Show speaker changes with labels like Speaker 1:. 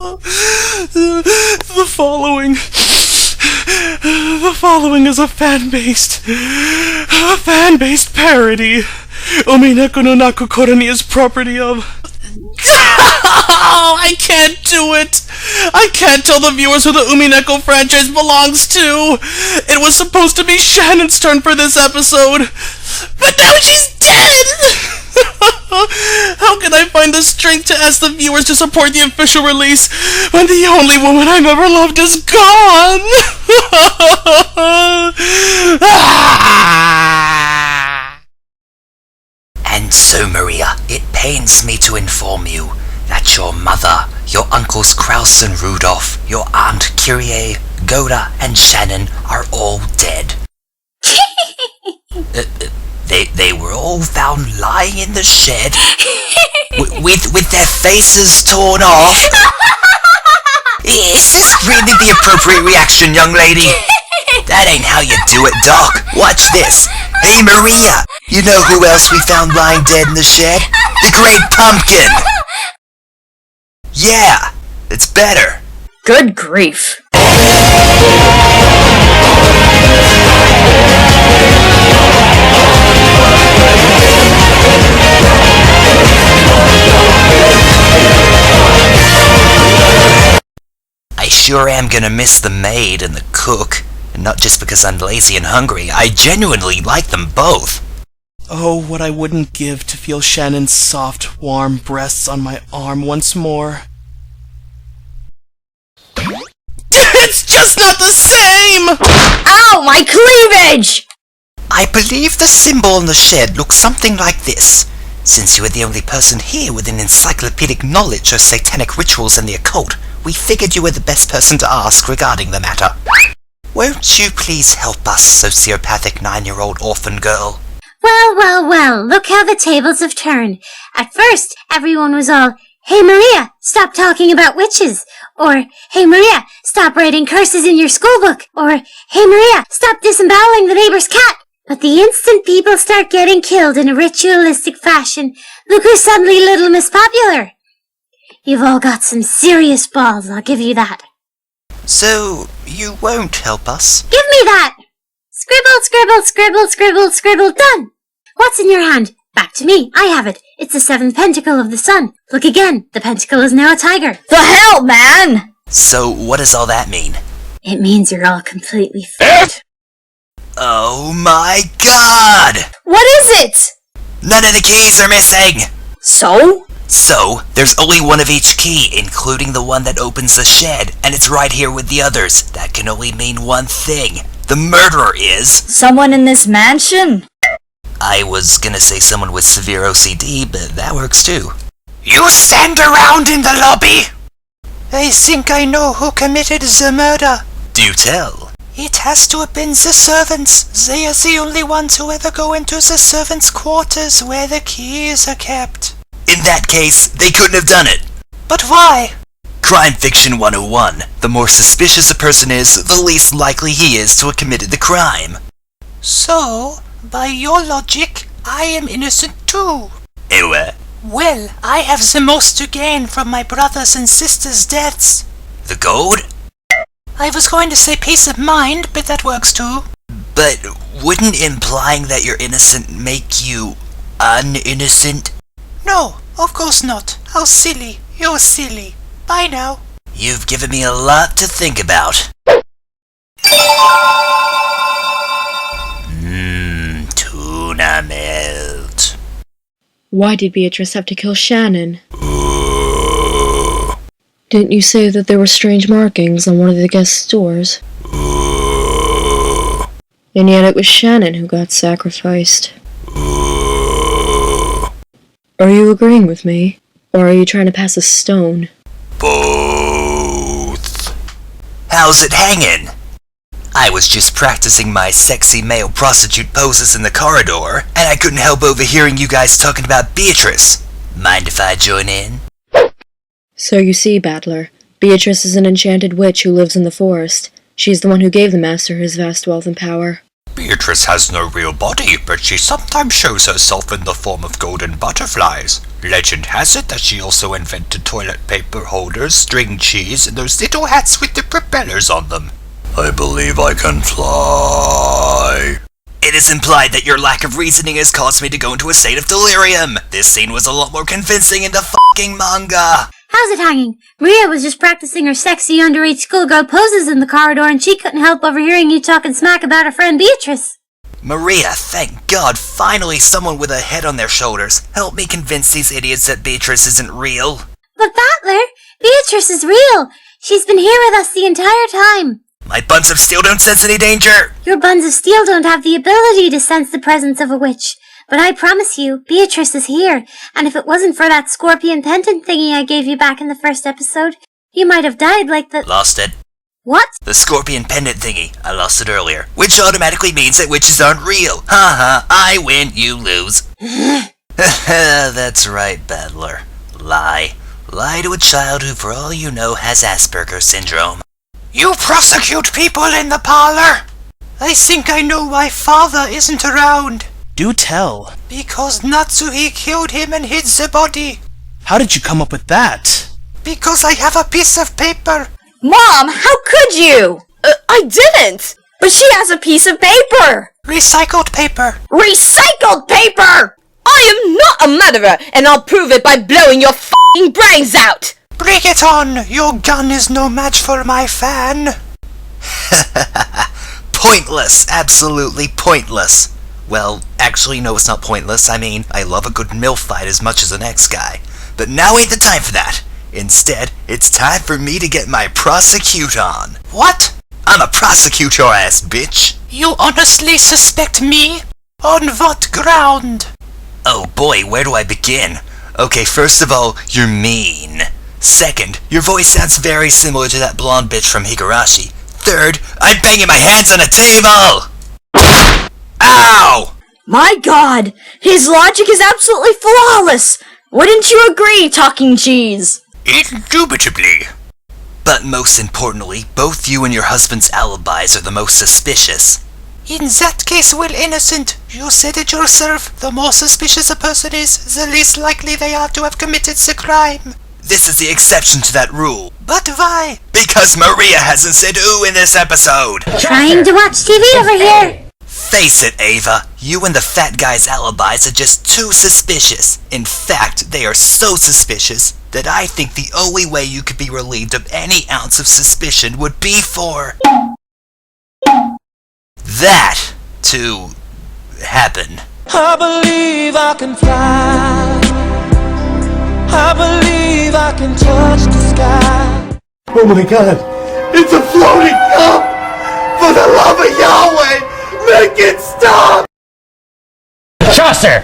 Speaker 1: The following is a fan-based parody. Umineko no Naku Koroni is property of... I can't do it! I can't tell the viewers who the Umineko franchise belongs to! It was supposed to be Shannon's turn for this episode, but now she's dead! How can I find the strength to ask the viewers to support the official release when the only woman I've ever loved is gone?
Speaker 2: And so, Maria, it pains me to inform you that your mother, your uncles Kraus and Rudolph, your aunt Kyrie, Goda, and Shannon are all dead. They were all found lying in the shed with their faces torn off. Is this really the appropriate reaction, young lady? That ain't how you do it, Doc. Watch this. Hey, Maria, you know who else we found lying dead in the shed? The Great Pumpkin! Yeah, it's better.
Speaker 3: Good grief.
Speaker 2: I sure am gonna miss the maid and the cook. And not just because I'm lazy and hungry, I genuinely like them both.
Speaker 1: Oh, what I wouldn't give to feel Shannon's soft, warm breasts on my arm once more. It's just not the same!
Speaker 3: Ow, my cleavage!
Speaker 2: I believe the symbol in the shed looks something like this. Since you are the only person here with an encyclopedic knowledge of satanic rituals and the occult, we figured you were the best person to ask regarding the matter. Won't you please help us, sociopathic 9-year-old orphan girl?
Speaker 4: Well, look how the tables have turned. At first, everyone was all, "Hey Maria, stop talking about witches," or "Hey Maria, stop writing curses in your schoolbook," or "Hey Maria, stop disemboweling the neighbor's cat." But the instant people start getting killed in a ritualistic fashion, look who's suddenly Little Miss Popular. You've all got some serious balls, I'll give you that.
Speaker 2: So, you won't help us?
Speaker 4: Give me that! Scribble, scribble, scribble, scribble, scribble, done! What's in your hand? Back to me, I have it. It's the 7th pentacle of the sun. Look again, the pentacle is now a tiger.
Speaker 3: The hell, man!
Speaker 2: So, what does all that mean?
Speaker 4: It means you're all completely fucked.
Speaker 2: Oh my god!
Speaker 3: What is it?
Speaker 2: None of the keys are missing!
Speaker 3: So?
Speaker 2: So, there's only one of each key, including the one that opens the shed, and it's right here with the others. That can only mean one thing. The murderer is...
Speaker 3: Someone in this mansion?
Speaker 2: I was gonna say someone with severe OCD, but that works too. You stand around in the lobby! I think I know who committed the murder. Do tell. It has to have been the servants. They are the only ones who ever go into the servants' quarters where the keys are kept. In that case, they couldn't have done it. But why? Crime Fiction 101. The more suspicious a person is, the least likely he is to have committed the crime. So, by your logic, I am innocent too. Ewa. Well, I have the most to gain from my brothers and sisters' deaths. The gold? I was going to say peace of mind, but that works too. But wouldn't implying that you're innocent make you uninnocent? No, of course not. How silly. You're silly. Bye now. You've given me a lot to think about. Tuna melt.
Speaker 5: Why did Beatrice have to kill Shannon? Didn't you say that there were strange markings on one of the guest doors? And yet it was Shannon who got sacrificed. Are you agreeing with me? Or are you trying to pass a stone?
Speaker 2: Both. How's it hanging? I was just practicing my sexy male prostitute poses in the corridor, and I couldn't help overhearing you guys talking about Beatrice. Mind if I join in?
Speaker 5: So you see, Battler, Beatrice is an enchanted witch who lives in the forest. She's the one who gave the Master his vast wealth and power.
Speaker 2: Beatrice has no real body, but she sometimes shows herself in the form of golden butterflies. Legend has it that she also invented toilet paper holders, string cheese, and those little hats with the propellers on them. I believe I can fly. It is implied that your lack of reasoning has caused me to go into a state of delirium. This scene was a lot more convincing in the fucking manga.
Speaker 4: How's it hanging? Maria was just practicing her sexy underage schoolgirl poses in the corridor and she couldn't help overhearing you talking smack about her friend Beatrice.
Speaker 2: Maria, thank God, finally someone with a head on their shoulders. Help me convince these idiots that Beatrice isn't real.
Speaker 4: But Battler, Beatrice is real. She's been here with us the entire time.
Speaker 2: My buns of steel don't sense any danger.
Speaker 4: Your buns of steel don't have the ability to sense the presence of a witch. But I promise you, Beatrice is here, and if it wasn't for that scorpion pendant thingy I gave you back in the first episode, you might have died like the—
Speaker 2: Lost it.
Speaker 4: What?
Speaker 2: The scorpion pendant thingy. I lost it earlier. Which automatically means that witches aren't real. Haha, I win, you lose. That's right, Battler. Lie. Lie to a child who, for all you know, has Asperger's syndrome. You prosecute people in the parlor! I think I know why father isn't around.
Speaker 1: Do tell.
Speaker 2: Because Natsuhi killed him and hid the body.
Speaker 1: How did you come up with that?
Speaker 2: Because I have a piece of paper.
Speaker 3: Mom, how could you? I didn't! But she has a piece of paper!
Speaker 2: Recycled paper.
Speaker 3: Recycled paper! I am not a murderer, and I'll prove it by blowing your f***ing brains out!
Speaker 2: Bring it on! Your gun is no match for my fan. Pointless. Absolutely pointless. Well, actually, no, it's not pointless. I mean, I love a good MILF fight as much as the next guy. But now ain't the time for that. Instead, it's time for me to get my prosecute on. What? I'm a prosecute your ass, bitch. You honestly suspect me? On what ground? Oh boy, where do I begin? Okay, first of all, you're mean. Second, your voice sounds very similar to that blonde bitch from Higurashi. Third, I'm banging my hands on a table! Ow!
Speaker 3: My god, his logic is absolutely flawless! Wouldn't you agree, Talking Cheese?
Speaker 2: Indubitably. But most importantly, both you and your husband's alibis are the most suspicious. In that case, well, innocent, you said it yourself. The more suspicious a person is, the least likely they are to have committed the crime. This is the exception to that rule. But why? Because Maria hasn't said ooh in this episode.
Speaker 4: Trying to watch TV over here.
Speaker 2: Face it, Ava, you and the fat guy's alibis are just too suspicious. In fact, they are so suspicious that I think the only way you could be relieved of any ounce of suspicion would be for that to happen.
Speaker 6: I believe I can fly. I believe I can touch the sky.
Speaker 7: Oh my god, it's a floating cup! For the love of Yahweh, make it stop!
Speaker 8: Chaucer!